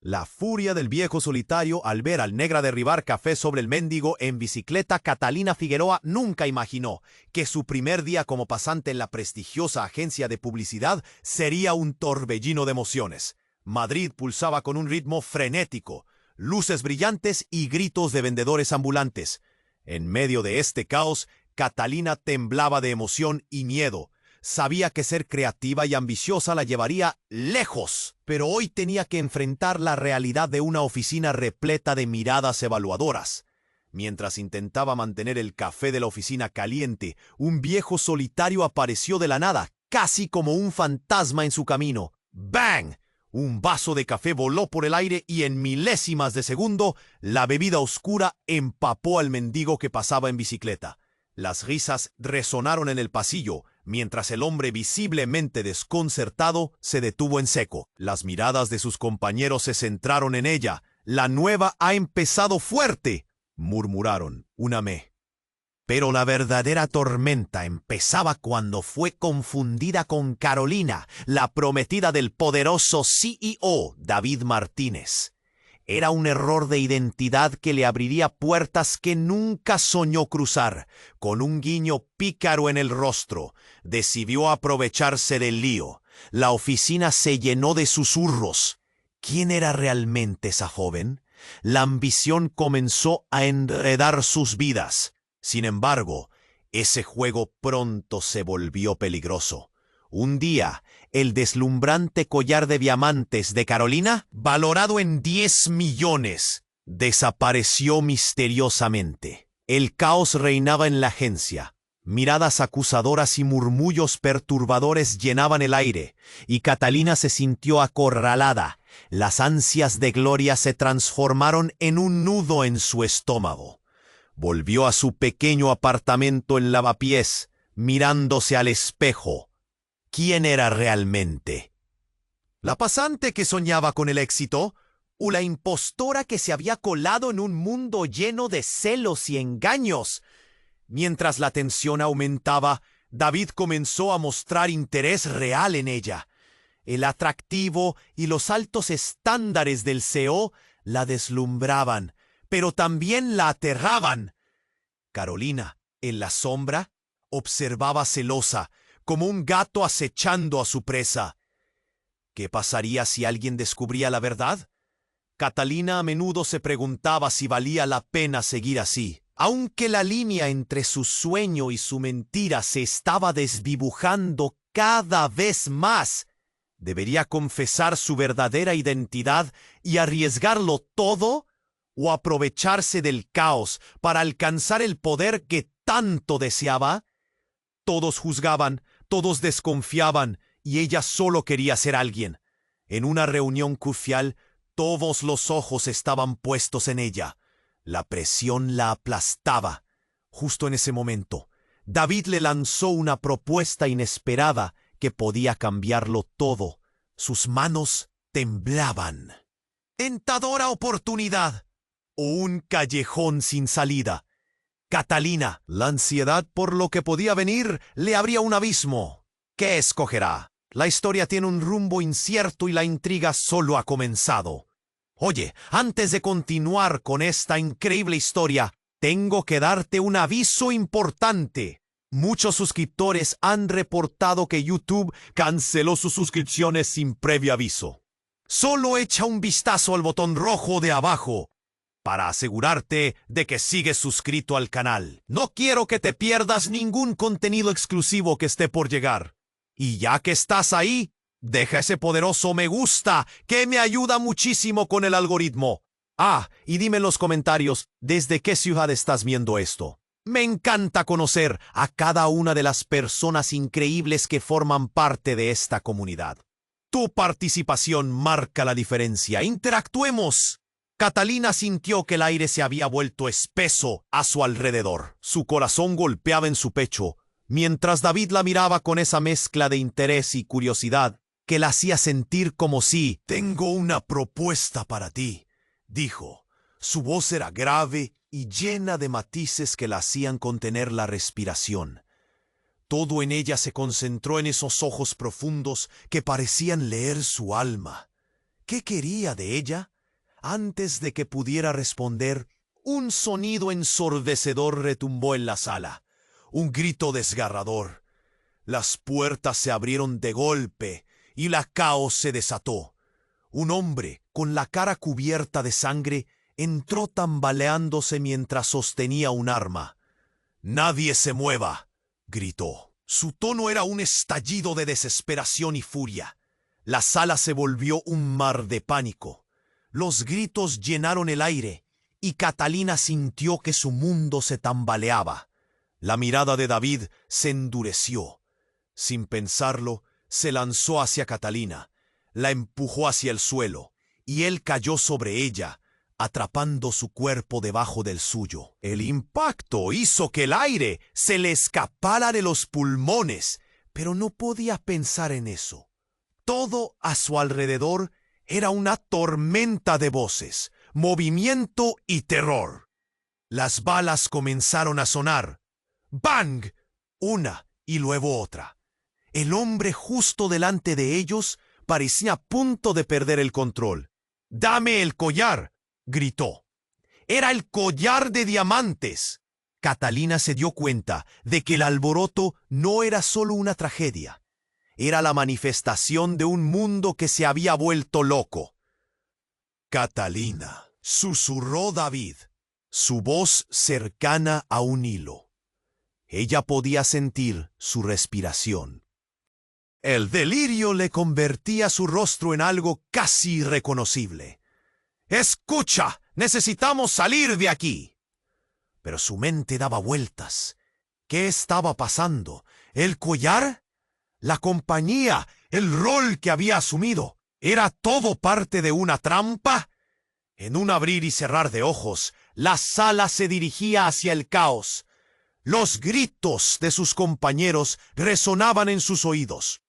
La furia del viejo solitario al ver al negra derribar café sobre el mendigo en bicicleta. Catalina Figueroa nunca imaginó que su primer día como pasante en la prestigiosa agencia de publicidad sería un torbellino de emociones. Madrid pulsaba con un ritmo frenético, luces brillantes y gritos de vendedores ambulantes. En medio de este caos, Catalina temblaba de emoción y miedo. Sabía que ser creativa y ambiciosa la llevaría lejos, pero hoy tenía que enfrentar la realidad de una oficina repleta de miradas evaluadoras. Mientras intentaba mantener el café de la oficina caliente, un viejo solitario apareció de la nada, casi como un fantasma en su camino. ¡Bang! Un vaso de café voló por el aire y en milésimas de segundo, la bebida oscura empapó al mendigo que pasaba en bicicleta. Las risas resonaron en el pasillo, mientras el hombre visiblemente desconcertado se detuvo en seco. Las miradas de sus compañeros se centraron en ella. «La nueva ha empezado fuerte», murmuraron, uname. Pero la verdadera tormenta empezaba cuando fue confundida con Carolina, la prometida del poderoso CEO David Martínez. Era un error de identidad que le abriría puertas que nunca soñó cruzar. Con un guiño pícaro en el rostro, decidió aprovecharse del lío. La oficina se llenó de susurros. ¿Quién era realmente esa joven? La ambición comenzó a enredar sus vidas. Sin embargo, ese juego pronto se volvió peligroso. Un día, el deslumbrante collar de diamantes de Carolina, valorado en 10 millones, desapareció misteriosamente. El caos reinaba en la agencia. Miradas acusadoras y murmullos perturbadores llenaban el aire, y Catalina se sintió acorralada. Las ansias de gloria se transformaron en un nudo en su estómago. Volvió a su pequeño apartamento en Lavapiés, mirándose al espejo. ¿Quién era realmente? ¿La pasante que soñaba con el éxito? ¿O la impostora que se había colado en un mundo lleno de celos y engaños? Mientras la tensión aumentaba, David comenzó a mostrar interés real en ella. El atractivo y los altos estándares del CEO la deslumbraban, pero también la aterraban. Carolina, en la sombra, observaba celosa, como un gato acechando a su presa. ¿Qué pasaría si alguien descubría la verdad? Catalina a menudo se preguntaba si valía la pena seguir así. Aunque la línea entre su sueño y su mentira se estaba desdibujando cada vez más, ¿debería confesar su verdadera identidad y arriesgarlo todo? ¿O aprovecharse del caos para alcanzar el poder que tanto deseaba? Todos juzgaban, todos desconfiaban, y ella solo quería ser alguien. En una reunión crucial, todos los ojos estaban puestos en ella. La presión la aplastaba. Justo en ese momento, David le lanzó una propuesta inesperada que podía cambiarlo todo. Sus manos temblaban. ¡Tentadora oportunidad! O un callejón sin salida. Catalina, la ansiedad por lo que podía venir, le abría un abismo. ¿Qué escogerá? La historia tiene un rumbo incierto y la intriga solo ha comenzado. Oye, antes de continuar con esta increíble historia, tengo que darte un aviso importante. Muchos suscriptores han reportado que YouTube canceló sus suscripciones sin previo aviso. Solo echa un vistazo al botón rojo de abajo para asegurarte de que sigues suscrito al canal. No quiero que te pierdas ningún contenido exclusivo que esté por llegar. Y ya que estás ahí, deja ese poderoso me gusta que me ayuda muchísimo con el algoritmo. Ah, y dime en los comentarios desde qué ciudad estás viendo esto. Me encanta conocer a cada una de las personas increíbles que forman parte de esta comunidad. Tu participación marca la diferencia. ¡Interactuemos! Catalina sintió que el aire se había vuelto espeso a su alrededor. Su corazón golpeaba en su pecho, mientras David la miraba con esa mezcla de interés y curiosidad que la hacía sentir como si... «Tengo una propuesta para ti», dijo. Su voz era grave y llena de matices que la hacían contener la respiración. Todo en ella se concentró en esos ojos profundos que parecían leer su alma. ¿Qué quería de ella? Antes de que pudiera responder, un sonido ensordecedor retumbó en la sala. Un grito desgarrador. Las puertas se abrieron de golpe y la caos se desató. Un hombre, con la cara cubierta de sangre, entró tambaleándose mientras sostenía un arma. «¡Nadie se mueva!», gritó. Su tono era un estallido de desesperación y furia. La sala se volvió un mar de pánico. Los gritos llenaron el aire, y Catalina sintió que su mundo se tambaleaba. La mirada de David se endureció. Sin pensarlo, se lanzó hacia Catalina, la empujó hacia el suelo, y él cayó sobre ella, atrapando su cuerpo debajo del suyo. El impacto hizo que el aire se le escapara de los pulmones, pero no podía pensar en eso. Todo a su alrededor era una tormenta de voces, movimiento y terror. Las balas comenzaron a sonar. ¡Bang! Una y luego otra. El hombre justo delante de ellos parecía a punto de perder el control. «¡Dame el collar!», gritó. Era el collar de diamantes. Catalina se dio cuenta de que el alboroto no era solo una tragedia. Era la manifestación de un mundo que se había vuelto loco. «Catalina», susurró David, su voz cercana a un hilo. Ella podía sentir su respiración. El delirio le convertía su rostro en algo casi irreconocible. «¡Escucha! ¡Necesitamos salir de aquí!». Pero su mente daba vueltas. ¿Qué estaba pasando? ¿El collar? ¿La compañía? ¿El rol que había asumido? ¿Era todo parte de una trampa? En un abrir y cerrar de ojos, la sala se dirigía hacia el caos. Los gritos de sus compañeros resonaban en sus oídos.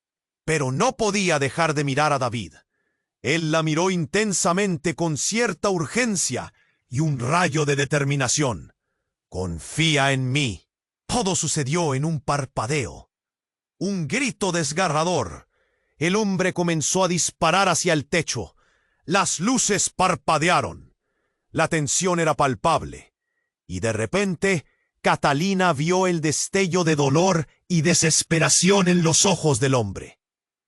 Pero no podía dejar de mirar a David. Él la miró intensamente con cierta urgencia y un rayo de determinación. «Confía en mí». Todo sucedió en un parpadeo. Un grito desgarrador. El hombre comenzó a disparar hacia el techo. Las luces parpadearon. La tensión era palpable. Y de repente, Catalina vio el destello de dolor y desesperación en los ojos del hombre.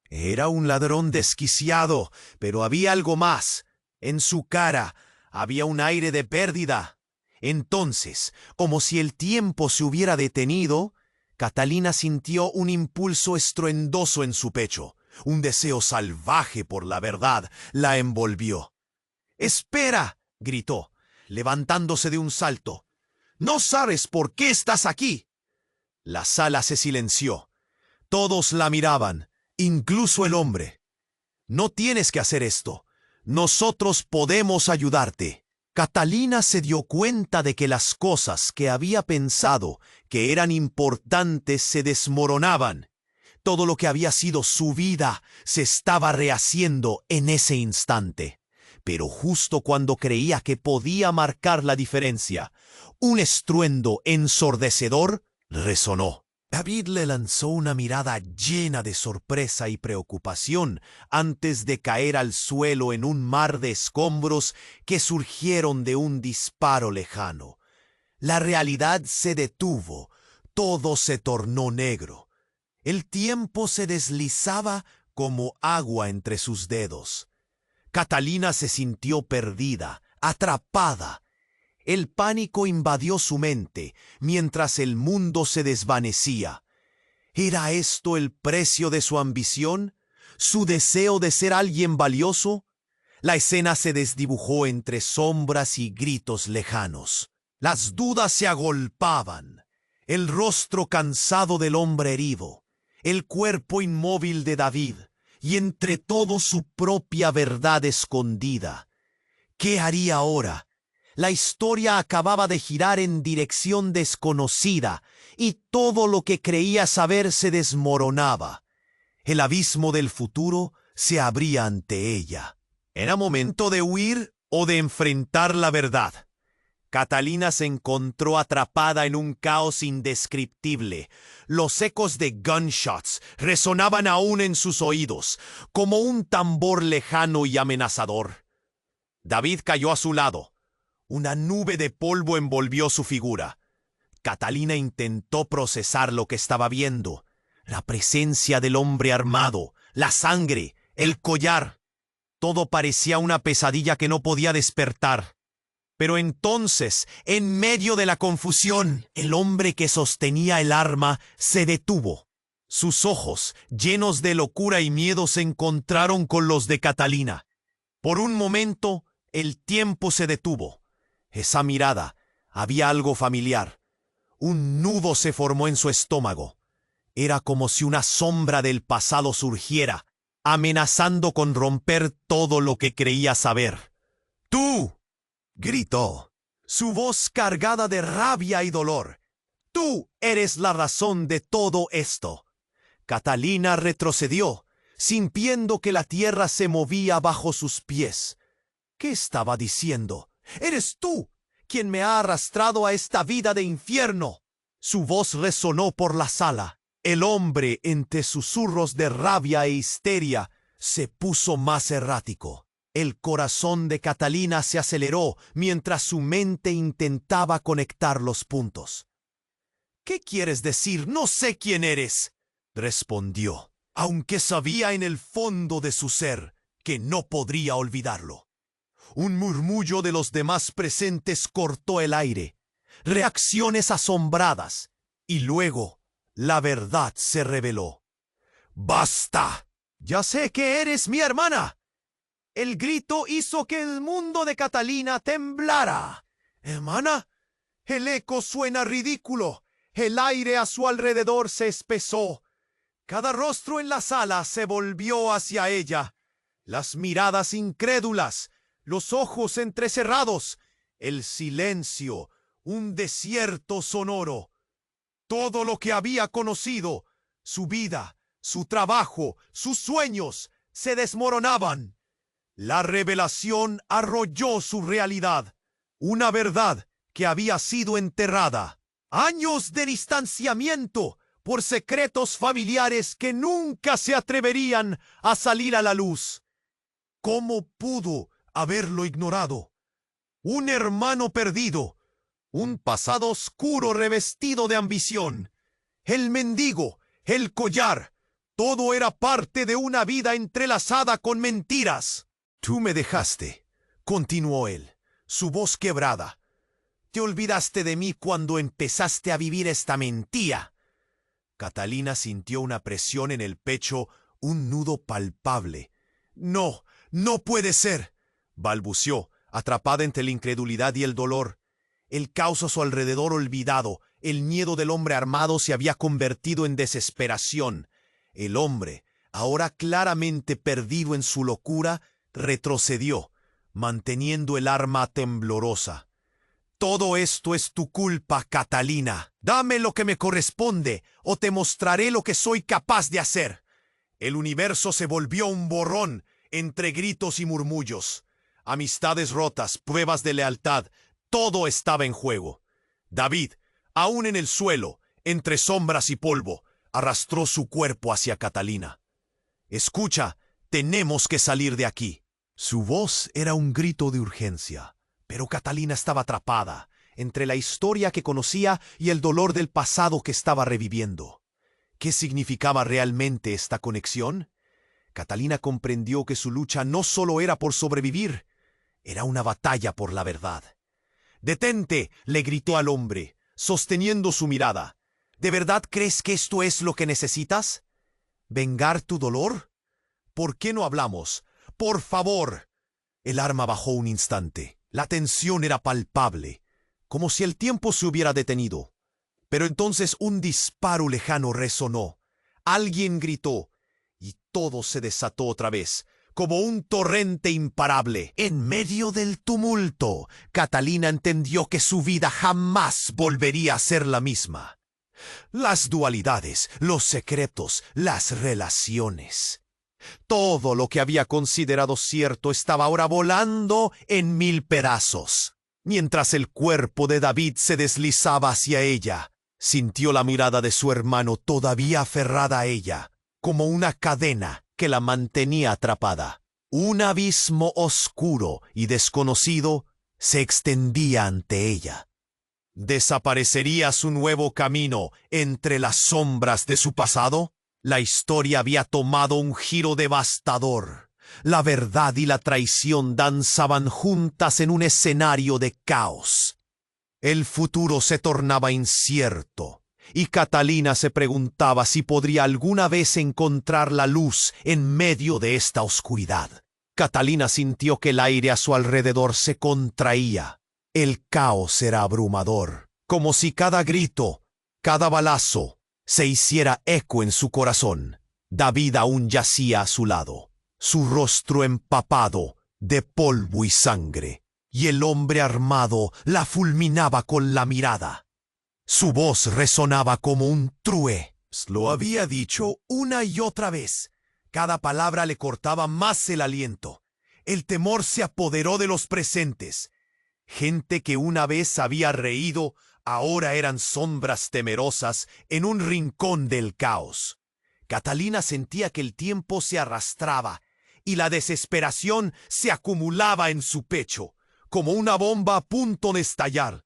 Era un ladrón desquiciado, pero había algo más. En su cara había un aire de pérdida. Entonces, como si el tiempo se hubiera detenido, Catalina sintió un impulso estruendoso en su pecho. Un deseo salvaje por la verdad la envolvió. «¡Espera!», gritó, levantándose de un salto. «¿No sabes por qué estás aquí?». La sala se silenció. Todos la miraban, incluso el hombre. «No tienes que hacer esto. Nosotros podemos ayudarte». Catalina se dio cuenta de que las cosas que había pensado que eran importantes se desmoronaban. Todo lo que había sido su vida se estaba rehaciendo en ese instante. Pero justo cuando creía que podía marcar la diferencia, un estruendo ensordecedor resonó. David le lanzó una mirada llena de sorpresa y preocupación antes de caer al suelo en un mar de escombros que surgieron de un disparo lejano. La realidad se detuvo, todo se tornó negro. El tiempo se deslizaba como agua entre sus dedos. Catalina se sintió perdida, atrapada. El pánico invadió su mente mientras el mundo se desvanecía. ¿Era esto el precio de su ambición? ¿Su deseo de ser alguien valioso? La escena se desdibujó entre sombras y gritos lejanos. Las dudas se agolpaban. El rostro cansado del hombre herido, el cuerpo inmóvil de David, y entre todo su propia verdad escondida. ¿Qué haría ahora? La historia acababa de girar en dirección desconocida, y todo lo que creía saber se desmoronaba. El abismo del futuro se abría ante ella. ¿Era momento de huir o de enfrentar la verdad? Catalina se encontró atrapada en un caos indescriptible. Los ecos de gunshots resonaban aún en sus oídos, como un tambor lejano y amenazador. David cayó a su lado. Una nube de polvo envolvió su figura. Catalina intentó procesar lo que estaba viendo. La presencia del hombre armado, la sangre, el collar. Todo parecía una pesadilla que no podía despertar. Pero entonces, en medio de la confusión, el hombre que sostenía el arma se detuvo. Sus ojos, llenos de locura y miedo, se encontraron con los de Catalina. Por un momento, el tiempo se detuvo. Esa mirada, había algo familiar. Un nudo se formó en su estómago. Era como si una sombra del pasado surgiera, amenazando con romper todo lo que creía saber. ¡Tú!, gritó, su voz cargada de rabia y dolor. ¡Tú eres la razón de todo esto! Catalina retrocedió, sintiendo que la tierra se movía bajo sus pies. ¿Qué estaba diciendo? ¡Eres tú quien me ha arrastrado a esta vida de infierno! Su voz resonó por la sala. El hombre, entre susurros de rabia e histeria, se puso más errático. El corazón de Catalina se aceleró mientras su mente intentaba conectar los puntos. «¿Qué quieres decir? No sé quién eres», respondió, aunque sabía en el fondo de su ser que no podría olvidarlo. Un murmullo de los demás presentes cortó el aire. Reacciones asombradas. Y luego, la verdad se reveló. «¡Basta! Ya sé que eres mi hermana». El grito hizo que el mundo de Catalina temblara. «¿Hermana?» El eco suena ridículo. El aire a su alrededor se espesó. Cada rostro en la sala se volvió hacia ella. Las miradas incrédulas, los ojos entrecerrados, el silencio, un desierto sonoro. Todo lo que había conocido, su vida, su trabajo, sus sueños, se desmoronaban. La revelación arrolló su realidad, una verdad que había sido enterrada. Años de distanciamiento por secretos familiares que nunca se atreverían a salir a la luz. ¿Cómo pudo haberlo ignorado? Un hermano perdido, un pasado oscuro revestido de ambición, el mendigo, el collar, todo era parte de una vida entrelazada con mentiras. «Tú me dejaste», continuó él, su voz quebrada. «Te olvidaste de mí cuando empezaste a vivir esta mentira». Catalina sintió una presión en el pecho, un nudo palpable. «No, no puede ser», balbuceó, atrapada entre la incredulidad y el dolor. El caos a su alrededor olvidado, el miedo del hombre armado se había convertido en desesperación. El hombre, ahora claramente perdido en su locura, retrocedió, manteniendo el arma temblorosa. «Todo esto es tu culpa, Catalina. Dame lo que me corresponde, o te mostraré lo que soy capaz de hacer». El universo se volvió un borrón entre gritos y murmullos. Amistades rotas, pruebas de lealtad, todo estaba en juego. David, aún en el suelo, entre sombras y polvo, arrastró su cuerpo hacia Catalina. «Escucha, tenemos que salir de aquí». Su voz era un grito de urgencia, pero Catalina estaba atrapada entre la historia que conocía y el dolor del pasado que estaba reviviendo. ¿Qué significaba realmente esta conexión? Catalina comprendió que su lucha no solo era por sobrevivir, era una batalla por la verdad. «Detente», le gritó al hombre, sosteniendo su mirada. «¿De verdad crees que esto es lo que necesitas? ¿Vengar tu dolor? ¿Por qué no hablamos? ¡Por favor!». El arma bajó un instante. La tensión era palpable, como si el tiempo se hubiera detenido. Pero entonces un disparo lejano resonó. Alguien gritó, y todo se desató otra vez, como un torrente imparable. En medio del tumulto, Catalina entendió que su vida jamás volvería a ser la misma. Las dualidades, los secretos, las relaciones. Todo lo que había considerado cierto estaba ahora volando en 1000 pedazos. Mientras el cuerpo de David se deslizaba hacia ella, sintió la mirada de su hermano todavía aferrada a ella, como una cadena que la mantenía atrapada. Un abismo oscuro y desconocido se extendía ante ella. ¿Desaparecería su nuevo camino entre las sombras de su pasado? La historia había tomado un giro devastador. La verdad y la traición danzaban juntas en un escenario de caos. El futuro se tornaba incierto, y Catalina se preguntaba si podría alguna vez encontrar la luz en medio de esta oscuridad. Catalina sintió que el aire a su alrededor se contraía. El caos era abrumador, como si cada grito, cada balazo, se hiciera eco en su corazón. David aún yacía a su lado, su rostro empapado de polvo y sangre, y el hombre armado la fulminaba con la mirada. Su voz resonaba como un trué. Lo había dicho una y otra vez. Cada palabra le cortaba más el aliento. El temor se apoderó de los presentes. Gente que una vez había reído, ahora eran sombras temerosas en un rincón del caos. Catalina sentía que el tiempo se arrastraba y la desesperación se acumulaba en su pecho, como una bomba a punto de estallar.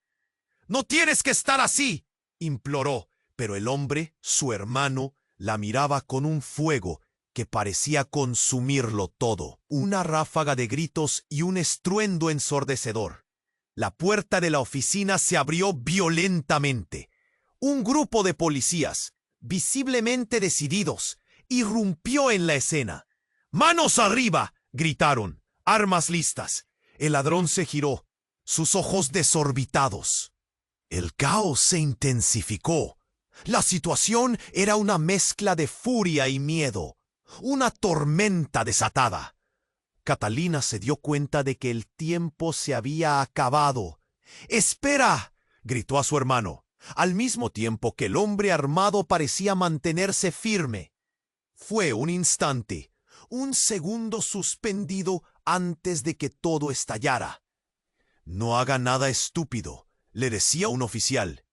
«¡No tienes que estar así!», imploró, pero el hombre, su hermano, la miraba con un fuego que parecía consumirlo todo. Una ráfaga de gritos y un estruendo ensordecedor. La puerta de la oficina se abrió violentamente. Un grupo de policías, visiblemente decididos, irrumpió en la escena. «¡Manos arriba!», gritaron, armas listas. El ladrón se giró, sus ojos desorbitados. El caos se intensificó. La situación era una mezcla de furia y miedo, una tormenta desatada. Catalina se dio cuenta de que el tiempo se había acabado. «¡Espera!», gritó a su hermano, al mismo tiempo que el hombre armado parecía mantenerse firme. Fue un instante, un segundo suspendido antes de que todo estallara. «No haga nada estúpido», le decía un oficial.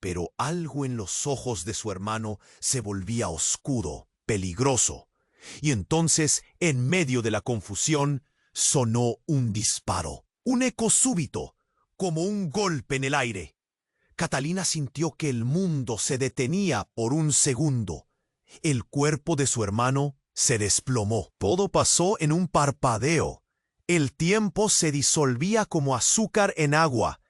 Pero algo en los ojos de su hermano se volvía oscuro, peligroso. Y entonces, en medio de la confusión, sonó un disparo. Un eco súbito, como un golpe en el aire. Catalina sintió que el mundo se detenía por un segundo. El cuerpo de su hermano se desplomó. Todo pasó en un parpadeo. El tiempo se disolvía como azúcar en agua.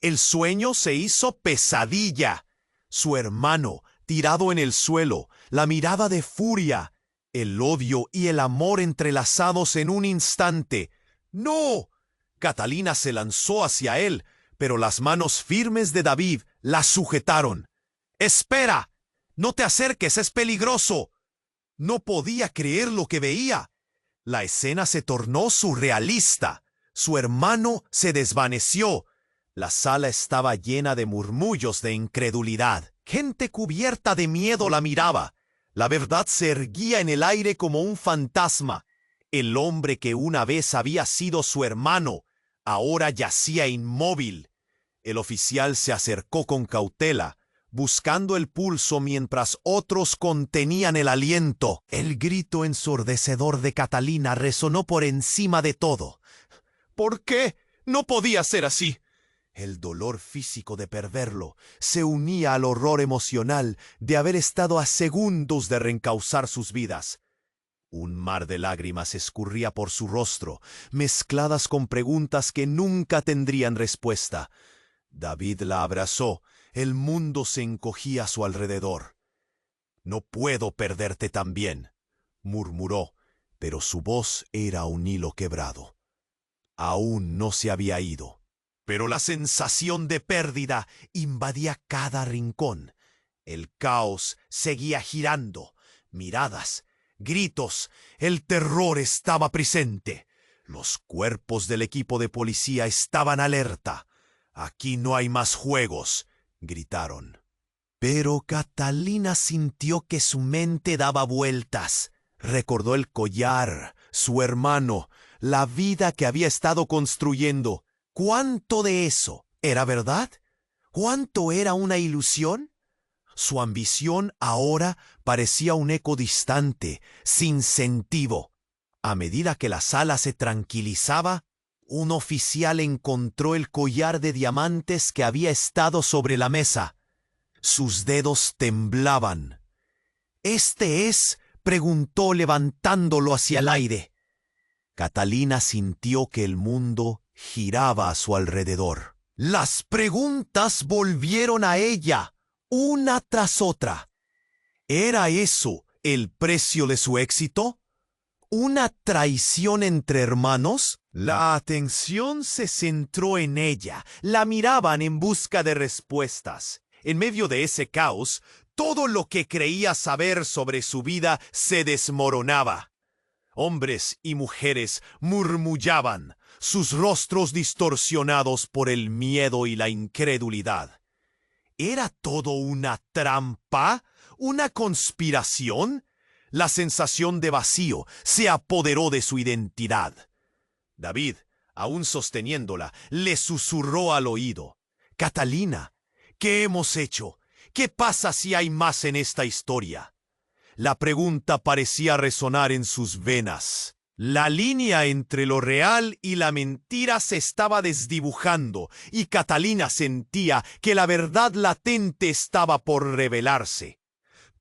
El sueño se hizo pesadilla. Su hermano, tirado en el suelo, la mirada de furia, el odio y el amor entrelazados en un instante. «¡No!». Catalina se lanzó hacia él, pero las manos firmes de David la sujetaron. «¡Espera! ¡No te acerques, es peligroso!». No podía creer lo que veía. La escena se tornó surrealista. Su hermano se desvaneció. La sala estaba llena de murmullos de incredulidad. Gente cubierta de miedo la miraba. La verdad se erguía en el aire como un fantasma. El hombre que una vez había sido su hermano, ahora yacía inmóvil. El oficial se acercó con cautela, buscando el pulso mientras otros contenían el aliento. El grito ensordecedor de Catalina resonó por encima de todo. «¿Por qué? No podía ser así». El dolor físico de perderlo se unía al horror emocional de haber estado a segundos de reencauzar sus vidas. Un mar de lágrimas escurría por su rostro, mezcladas con preguntas que nunca tendrían respuesta. David la abrazó. El mundo se encogía a su alrededor. «No puedo perderte también», murmuró, pero su voz era un hilo quebrado. Aún no se había ido, pero la sensación de pérdida invadía cada rincón. El caos seguía girando. Miradas, gritos, el terror estaba presente. Los cuerpos del equipo de policía estaban alerta. «Aquí no hay más juegos», gritaron. Pero Catalina sintió que su mente daba vueltas. Recordó el collar, su hermano, la vida que había estado construyendo. ¿Cuánto de eso era verdad? ¿Cuánto era una ilusión? Su ambición ahora parecía un eco distante, sin sentido. A medida que la sala se tranquilizaba, un oficial encontró el collar de diamantes que había estado sobre la mesa. Sus dedos temblaban. «¿Este es?», preguntó levantándolo hacia el aire. Catalina sintió que el mundo giraba a su alrededor. Las preguntas volvieron a ella, una tras otra. ¿Era eso el precio de su éxito? ¿Una traición entre hermanos? La atención se centró en ella. La miraban en busca de respuestas. En medio de ese caos, todo lo que creía saber sobre su vida se desmoronaba. Hombres y mujeres murmullaban, sus rostros distorsionados por el miedo y la incredulidad. ¿Era todo una trampa? ¿Una conspiración? La sensación de vacío se apoderó de su identidad. David, aún sosteniéndola, le susurró al oído: «Catalina, ¿qué hemos hecho? ¿Qué pasa si hay más en esta historia?». La pregunta parecía resonar en sus venas. La línea entre lo real y la mentira se estaba desdibujando, y Catalina sentía que la verdad latente estaba por revelarse.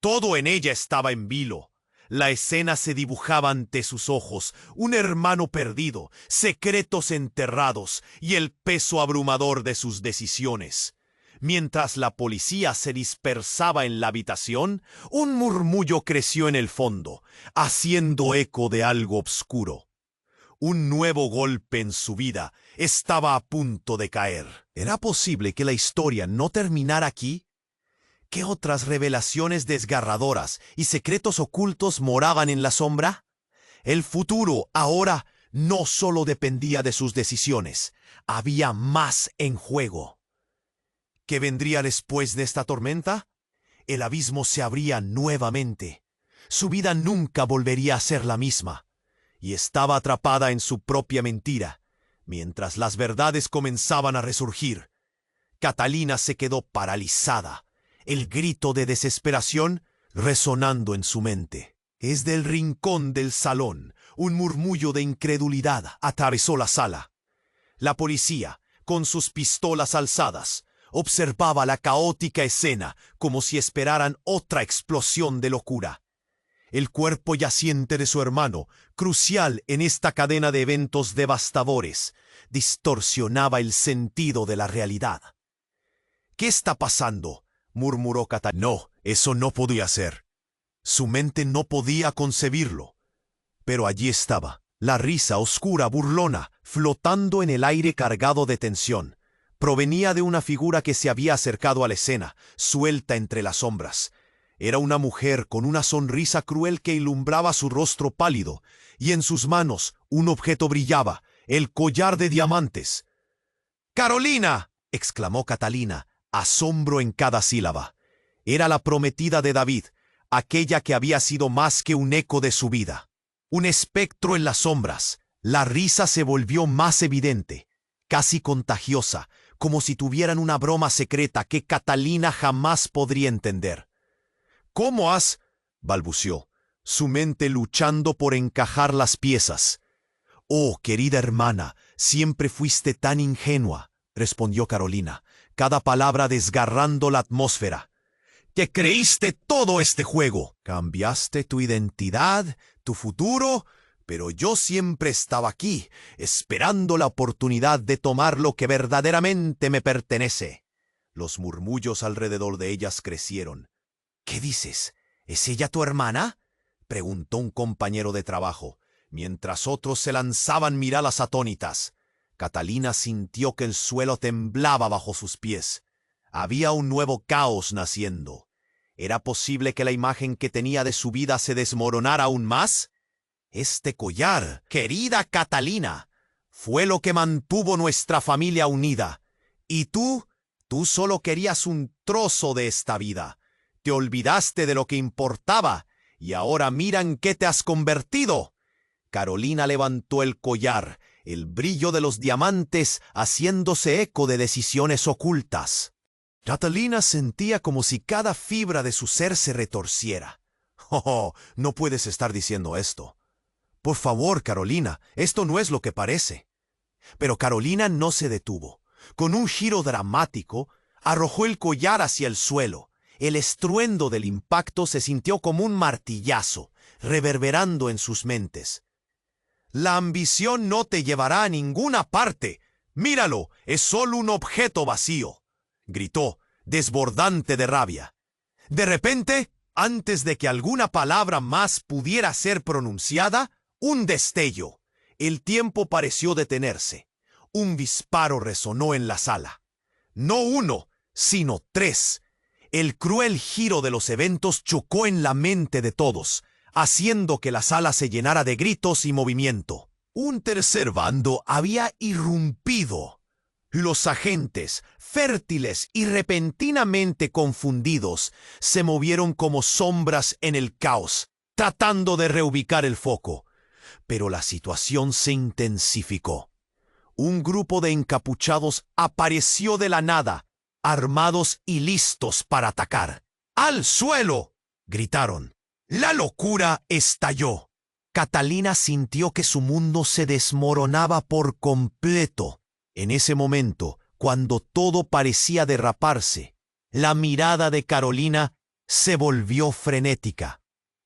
Todo en ella estaba en vilo. La escena se dibujaba ante sus ojos: un hermano perdido, secretos enterrados y el peso abrumador de sus decisiones. Mientras la policía se dispersaba en la habitación, un murmullo creció en el fondo, haciendo eco de algo oscuro. Un nuevo golpe en su vida estaba a punto de caer. ¿Era posible que la historia no terminara aquí? ¿Qué otras revelaciones desgarradoras y secretos ocultos moraban en la sombra? El futuro ahora no solo dependía de sus decisiones, había más en juego. ¿Qué vendría después de esta tormenta? El abismo se abría nuevamente. Su vida nunca volvería a ser la misma. Y estaba atrapada en su propia mentira, mientras las verdades comenzaban a resurgir. Catalina se quedó paralizada, el grito de desesperación resonando en su mente. Desde el rincón del salón, un murmullo de incredulidad atravesó la sala. La policía, con sus pistolas alzadas, observaba la caótica escena como si esperaran otra explosión de locura. El cuerpo yaciente de su hermano, crucial en esta cadena de eventos devastadores, distorsionaba el sentido de la realidad. «¿Qué está pasando?», murmuró Catalina. No, eso no podía ser. Su mente no podía concebirlo. Pero allí estaba, la risa oscura, burlona, flotando en el aire cargado de tensión. Provenía de una figura que se había acercado a la escena, suelta entre las sombras. Era una mujer con una sonrisa cruel que ilumbraba su rostro pálido, y en sus manos un objeto brillaba, el collar de diamantes. «¡Carolina!», exclamó Catalina, asombro en cada sílaba. Era la prometida de David, aquella que había sido más que un eco de su vida. Un espectro en las sombras. La risa se volvió más evidente, casi contagiosa, como si tuvieran una broma secreta que Catalina jamás podría entender. «¿Cómo has?», balbuceó, su mente luchando por encajar las piezas. «Oh, querida hermana, siempre fuiste tan ingenua», respondió Carolina, cada palabra desgarrando la atmósfera. «¿Te creíste todo este juego? Cambiaste tu identidad, tu futuro, pero yo siempre estaba aquí, esperando la oportunidad de tomar lo que verdaderamente me pertenece». Los murmullos alrededor de ellas crecieron. «¿Qué dices? ¿Es ella tu hermana?», preguntó un compañero de trabajo, mientras otros se lanzaban miradas atónitas. Catalina sintió que el suelo temblaba bajo sus pies. Había un nuevo caos naciendo. ¿Era posible que la imagen que tenía de su vida se desmoronara aún más? Este collar, querida Catalina, fue lo que mantuvo nuestra familia unida. Y tú solo querías un trozo de esta vida. Te olvidaste de lo que importaba, y ahora mira en qué te has convertido. Carolina levantó el collar, el brillo de los diamantes haciéndose eco de decisiones ocultas. Catalina sentía como si cada fibra de su ser se retorciera. «Oh, no puedes estar diciendo esto. Por favor, Carolina, esto no es lo que parece». Pero Carolina no se detuvo. Con un giro dramático, arrojó el collar hacia el suelo. El estruendo del impacto se sintió como un martillazo, reverberando en sus mentes. «La ambición no te llevará a ninguna parte. Míralo, es solo un objeto vacío», gritó, desbordante de rabia. De repente, antes de que alguna palabra más pudiera ser pronunciada, un destello. El tiempo pareció detenerse. Un disparo resonó en la sala. No uno, sino tres. El cruel giro de los eventos chocó en la mente de todos, haciendo que la sala se llenara de gritos y movimiento. Un tercer bando había irrumpido. Los agentes, fértiles y repentinamente confundidos, se movieron como sombras en el caos, tratando de reubicar el foco. Pero la situación se intensificó. Un grupo de encapuchados apareció de la nada, armados y listos para atacar. ¡Al suelo!, gritaron. La locura estalló. Catalina sintió que su mundo se desmoronaba por completo. En ese momento, cuando todo parecía derraparse, la mirada de Carolina se volvió frenética.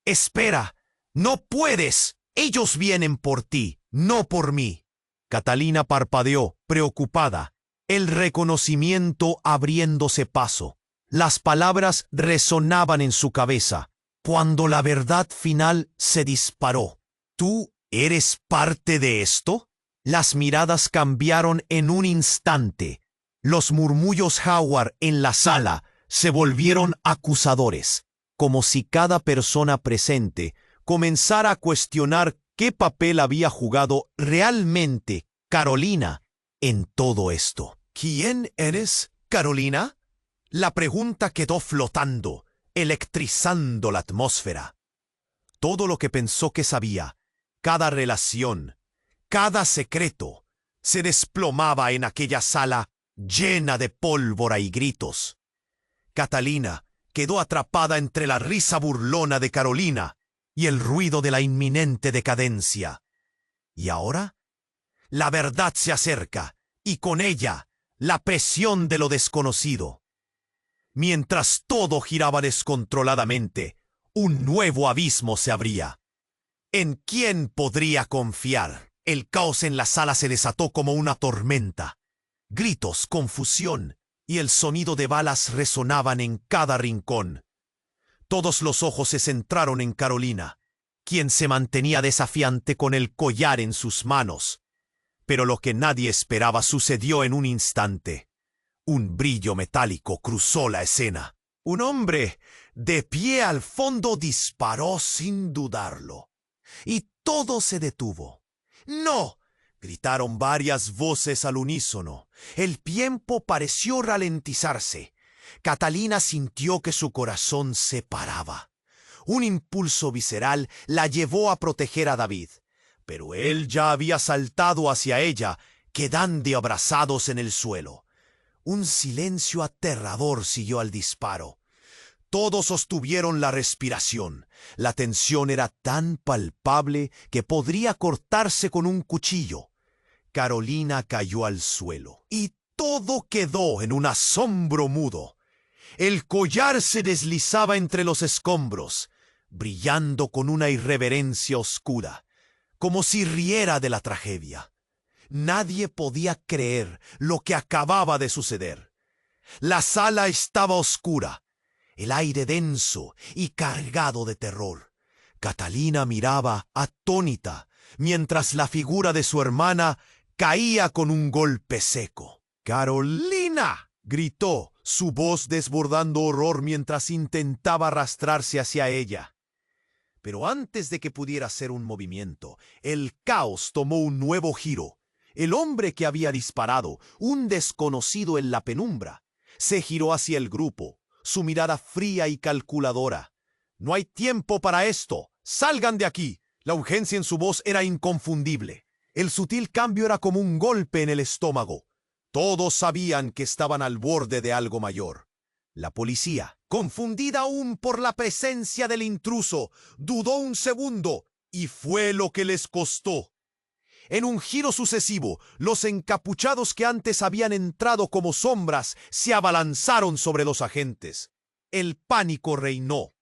«¡Espera! ¡No puedes! Ellos vienen por ti, no por mí». Catalina parpadeó, preocupada, el reconocimiento abriéndose paso. Las palabras resonaban en su cabeza, cuando la verdad final se disparó. «¿Tú eres parte de esto?». Las miradas cambiaron en un instante. Los murmullos Howard en la sala se volvieron acusadores, como si cada persona presente comenzara a cuestionar qué papel había jugado realmente Carolina en todo esto. «¿Quién eres, Carolina?». La pregunta quedó flotando, electrizando la atmósfera. Todo lo que pensó que sabía, cada relación, cada secreto, se desplomaba en aquella sala llena de pólvora y gritos. Catalina quedó atrapada entre la risa burlona de Carolina y el ruido de la inminente decadencia. ¿Y ahora? La verdad se acerca, y con ella, la presión de lo desconocido. Mientras todo giraba descontroladamente, un nuevo abismo se abría. ¿En quién podría confiar? El caos en la sala se desató como una tormenta. Gritos, confusión y el sonido de balas resonaban en cada rincón. Todos los ojos se centraron en Carolina, quien se mantenía desafiante con el collar en sus manos. Pero lo que nadie esperaba sucedió en un instante. Un brillo metálico cruzó la escena. Un hombre, de pie al fondo, disparó sin dudarlo. Y todo se detuvo. «¡No!», gritaron varias voces al unísono. El tiempo pareció ralentizarse. Catalina sintió que su corazón se paraba. Un impulso visceral la llevó a proteger a David, pero él ya había saltado hacia ella, quedando abrazados en el suelo. Un silencio aterrador siguió al disparo. Todos sostuvieron la respiración. La tensión era tan palpable que podría cortarse con un cuchillo. Carolina cayó al suelo y todo quedó en un asombro mudo. El collar se deslizaba entre los escombros, brillando con una irreverencia oscura, como si riera de la tragedia. Nadie podía creer lo que acababa de suceder. La sala estaba oscura, el aire denso y cargado de terror. Catalina miraba atónita, mientras la figura de su hermana caía con un golpe seco. «¡Carolina!», gritó, su voz desbordando horror mientras intentaba arrastrarse hacia ella. Pero antes de que pudiera hacer un movimiento, el caos tomó un nuevo giro. El hombre que había disparado, un desconocido en la penumbra, se giró hacia el grupo, su mirada fría y calculadora. «No hay tiempo para esto. ¡Salgan de aquí!». La urgencia en su voz era inconfundible. El sutil cambio era como un golpe en el estómago. Todos sabían que estaban al borde de algo mayor. La policía, confundida aún por la presencia del intruso, dudó un segundo y fue lo que les costó. En un giro sucesivo, los encapuchados que antes habían entrado como sombras se abalanzaron sobre los agentes. El pánico reinó.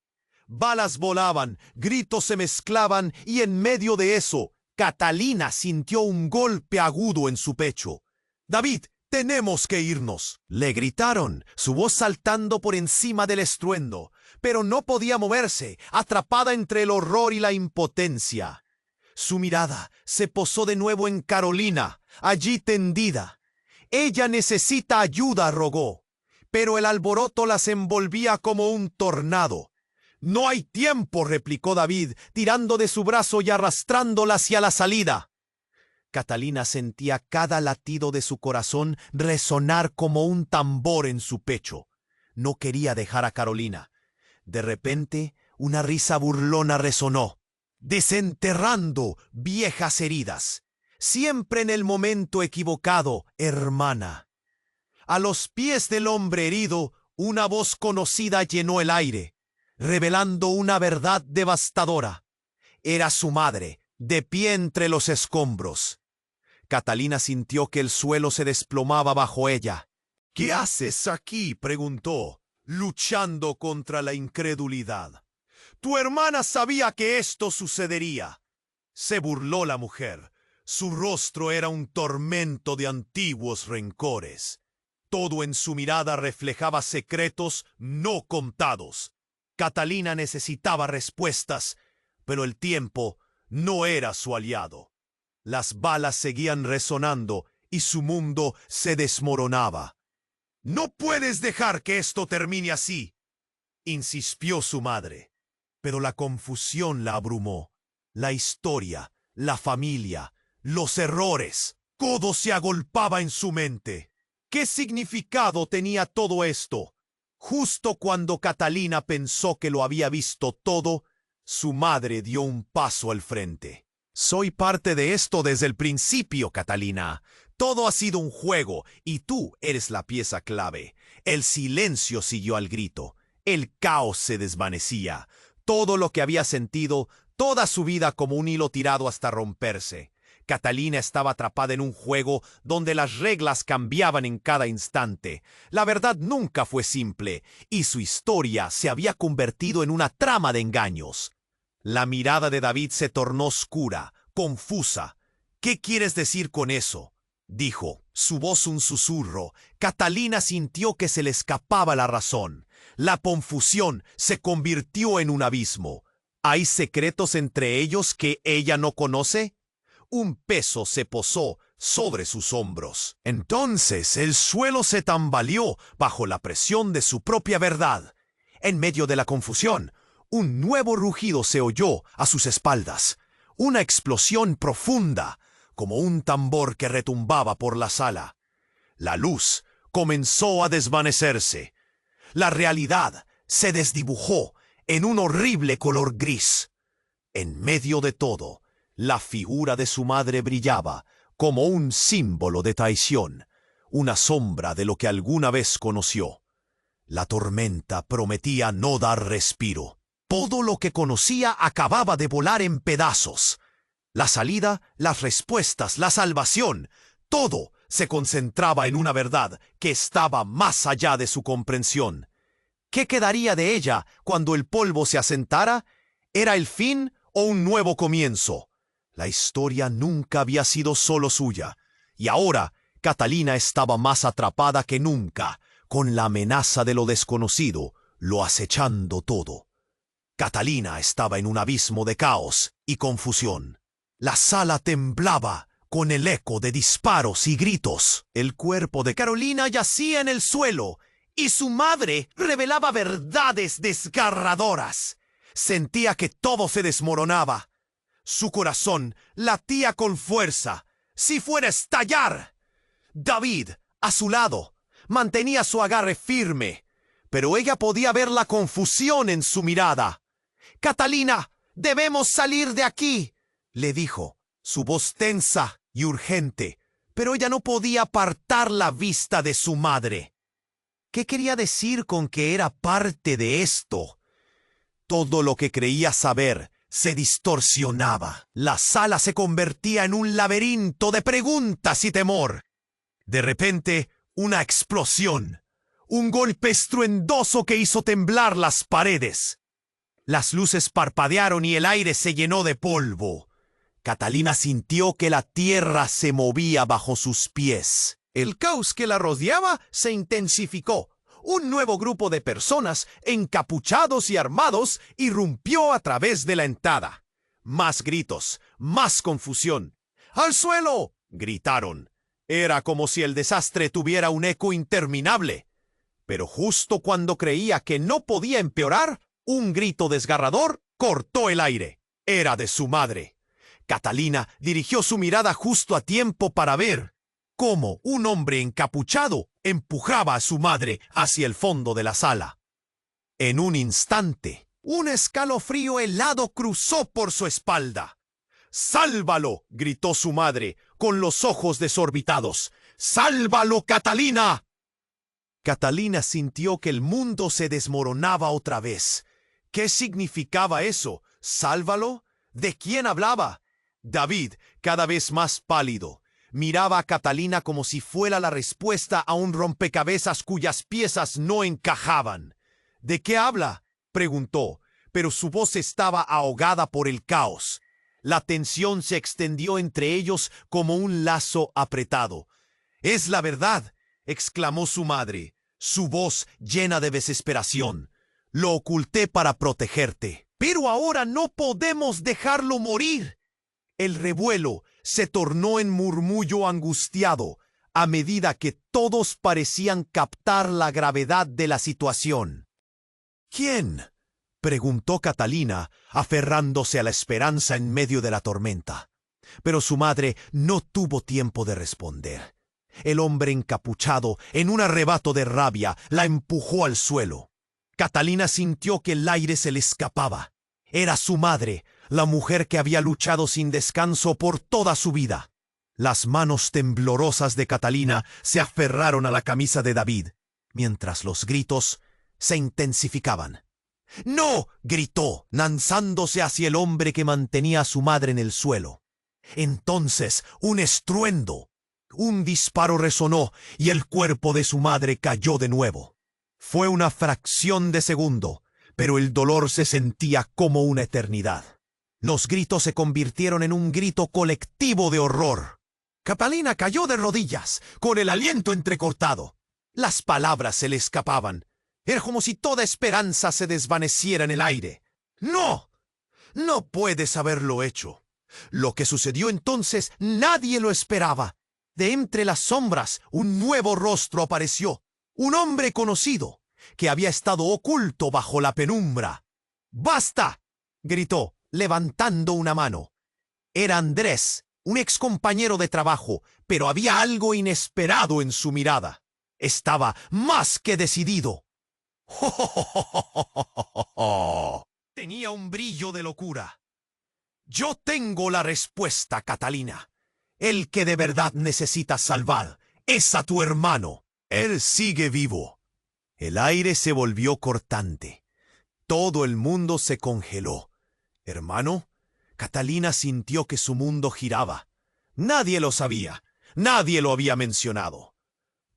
Balas volaban, gritos se mezclaban y en medio de eso, Catalina sintió un golpe agudo en su pecho. «David, tenemos que irnos», le gritaron, su voz saltando por encima del estruendo, pero no podía moverse, atrapada entre el horror y la impotencia. Su mirada se posó de nuevo en Carolina, allí tendida. «Ella necesita ayuda», rogó, pero el alboroto las envolvía como un tornado. «No hay tiempo», replicó David, tirando de su brazo y arrastrándola hacia la salida. Catalina sentía cada latido de su corazón resonar como un tambor en su pecho. No quería dejar a Carolina. De repente, una risa burlona resonó. «Desenterrando viejas heridas. Siempre en el momento equivocado, hermana». A los pies del hombre herido, una voz conocida llenó el aire, revelando una verdad devastadora. Era su madre, de pie entre los escombros. Catalina sintió que el suelo se desplomaba bajo ella. «¿Qué haces aquí?», preguntó, luchando contra la incredulidad. «Tu hermana sabía que esto sucedería». Se burló la mujer. Su rostro era un tormento de antiguos rencores. Todo en su mirada reflejaba secretos no contados. Catalina necesitaba respuestas, pero el tiempo no era su aliado. Las balas seguían resonando y su mundo se desmoronaba. «No puedes dejar que esto termine así», insistió su madre. Pero la confusión la abrumó. La historia, la familia, los errores, todo se agolpaba en su mente. ¿Qué significado tenía todo esto? Justo cuando Catalina pensó que lo había visto todo, su madre dio un paso al frente. «Soy parte de esto desde el principio, Catalina. Todo ha sido un juego y tú eres la pieza clave». El silencio siguió al grito. El caos se desvanecía. Todo lo que había sentido, toda su vida como un hilo tirado hasta romperse. Catalina estaba atrapada en un juego donde las reglas cambiaban en cada instante. La verdad nunca fue simple, y su historia se había convertido en una trama de engaños. La mirada de David se tornó oscura, confusa. «¿Qué quieres decir con eso?», dijo, su voz un susurro. Catalina sintió que se le escapaba la razón. La confusión se convirtió en un abismo. ¿Hay secretos entre ellos que ella no conoce? Un peso se posó sobre sus hombros. Entonces el suelo se tambaleó bajo la presión de su propia verdad. En medio de la confusión, un nuevo rugido se oyó a sus espaldas. Una explosión profunda, como un tambor que retumbaba por la sala. La luz comenzó a desvanecerse. La realidad se desdibujó en un horrible color gris. En medio de todo, la figura de su madre brillaba como un símbolo de traición, una sombra de lo que alguna vez conoció. La tormenta prometía no dar respiro. Todo lo que conocía acababa de volar en pedazos. La salida, las respuestas, la salvación, todo se concentraba en una verdad que estaba más allá de su comprensión. ¿Qué quedaría de ella cuando el polvo se asentara? ¿Era el fin o un nuevo comienzo? La historia nunca había sido solo suya, y ahora Catalina estaba más atrapada que nunca, con la amenaza de lo desconocido, lo acechando todo. Catalina estaba en un abismo de caos y confusión. La sala temblaba con el eco de disparos y gritos. El cuerpo de Carolina yacía en el suelo, y su madre revelaba verdades desgarradoras. Sentía que todo se desmoronaba. Su corazón latía con fuerza, si fuera a estallar. David, a su lado, mantenía su agarre firme, pero ella podía ver la confusión en su mirada. «Catalina, debemos salir de aquí», le dijo, su voz tensa y urgente, pero ella no podía apartar la vista de su madre. ¿Qué quería decir con que era parte de esto? Todo lo que creía saber se distorsionaba. La sala se convertía en un laberinto de preguntas y temor. De repente, una explosión. Un golpe estruendoso que hizo temblar las paredes. Las luces parpadearon y el aire se llenó de polvo. Catalina sintió que la tierra se movía bajo sus pies. El caos que la rodeaba se intensificó. Un nuevo grupo de personas, encapuchados y armados, irrumpió a través de la entrada. Más gritos, más confusión. ¡Al suelo!, gritaron. Era como si el desastre tuviera un eco interminable. Pero justo cuando creía que no podía empeorar, un grito desgarrador cortó el aire. Era de su madre. Catalina dirigió su mirada justo a tiempo para ver cómo un hombre encapuchado empujaba a su madre hacia el fondo de la sala. En un instante, un escalofrío helado cruzó por su espalda. ¡Sálvalo!, gritó su madre, con los ojos desorbitados. ¡Sálvalo, Catalina! Catalina sintió que el mundo se desmoronaba otra vez. ¿Qué significaba eso? ¿Sálvalo? ¿De quién hablaba? David, cada vez más pálido, miraba a Catalina como si fuera la respuesta a un rompecabezas cuyas piezas no encajaban. ¿De qué habla?, preguntó, pero su voz estaba ahogada por el caos. La tensión se extendió entre ellos como un lazo apretado. «Es la verdad», exclamó su madre, su voz llena de desesperación. «Lo oculté para protegerte, pero ahora no podemos dejarlo morir». El revuelo se tornó en murmullo angustiado a medida que todos parecían captar la gravedad de la situación. «¿Quién?», preguntó Catalina, aferrándose a la esperanza en medio de la tormenta. Pero su madre no tuvo tiempo de responder. El hombre encapuchado, en un arrebato de rabia, la empujó al suelo. Catalina sintió que el aire se le escapaba. Era su madre, la mujer que había luchado sin descanso por toda su vida. Las manos temblorosas de Catalina se aferraron a la camisa de David, mientras los gritos se intensificaban. «¡No!», gritó, lanzándose hacia el hombre que mantenía a su madre en el suelo. Entonces, un estruendo. Un disparo resonó y el cuerpo de su madre cayó de nuevo. Fue una fracción de segundo, pero el dolor se sentía como una eternidad. Los gritos se convirtieron en un grito colectivo de horror. Catalina cayó de rodillas, con el aliento entrecortado. Las palabras se le escapaban. Era como si toda esperanza se desvaneciera en el aire. «¡No! No puedes haberlo hecho». Lo que sucedió entonces nadie lo esperaba. De entre las sombras, un nuevo rostro apareció. Un hombre conocido, que había estado oculto bajo la penumbra. «¡Basta!», gritó, levantando una mano. Era Andrés, un excompañero de trabajo, pero había algo inesperado en su mirada. Estaba más que decidido. Tenía un brillo de locura. «Yo tengo la respuesta, Catalina. El que de verdad necesitas salvar es a tu hermano. Él sigue vivo». El aire se volvió cortante. Todo el mundo se congeló. «¿Hermano?». Catalina sintió que su mundo giraba. Nadie lo sabía. Nadie lo había mencionado.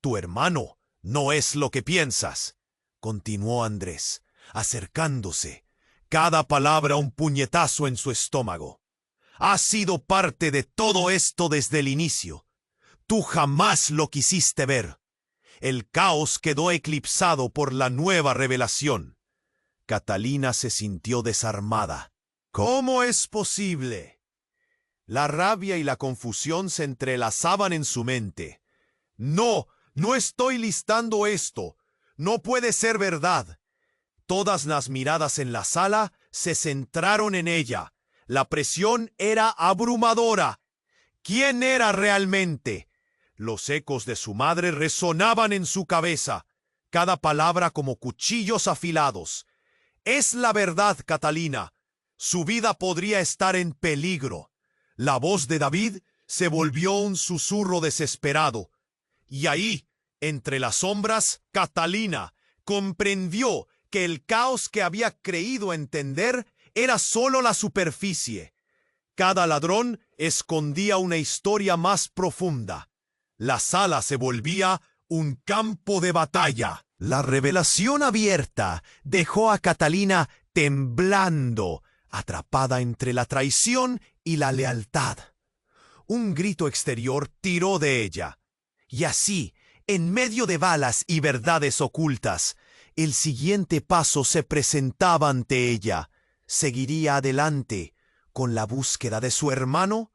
«Tu hermano no es lo que piensas», continuó Andrés, acercándose, cada palabra un puñetazo en su estómago. «Has sido parte de todo esto desde el inicio. Tú jamás lo quisiste ver. El caos quedó eclipsado por la nueva revelación». Catalina se sintió desarmada. «¿Cómo es posible?». La rabia y la confusión se entrelazaban en su mente. «No, no estoy listando esto. No puede ser verdad». Todas las miradas en la sala se centraron en ella. La presión era abrumadora. ¿Quién era realmente? Los ecos de su madre resonaban en su cabeza, cada palabra como cuchillos afilados. «Es la verdad, Catalina. Su vida podría estar en peligro». La voz de David se volvió un susurro desesperado. Y ahí, entre las sombras, Catalina comprendió que el caos que había creído entender era solo la superficie. Cada ladrón escondía una historia más profunda. La sala se volvía un campo de batalla. La revelación abierta dejó a Catalina temblando, atrapada entre la traición y la lealtad. Un grito exterior tiró de ella. Y así, en medio de balas y verdades ocultas, el siguiente paso se presentaba ante ella. ¿Seguiría adelante con la búsqueda de su hermano?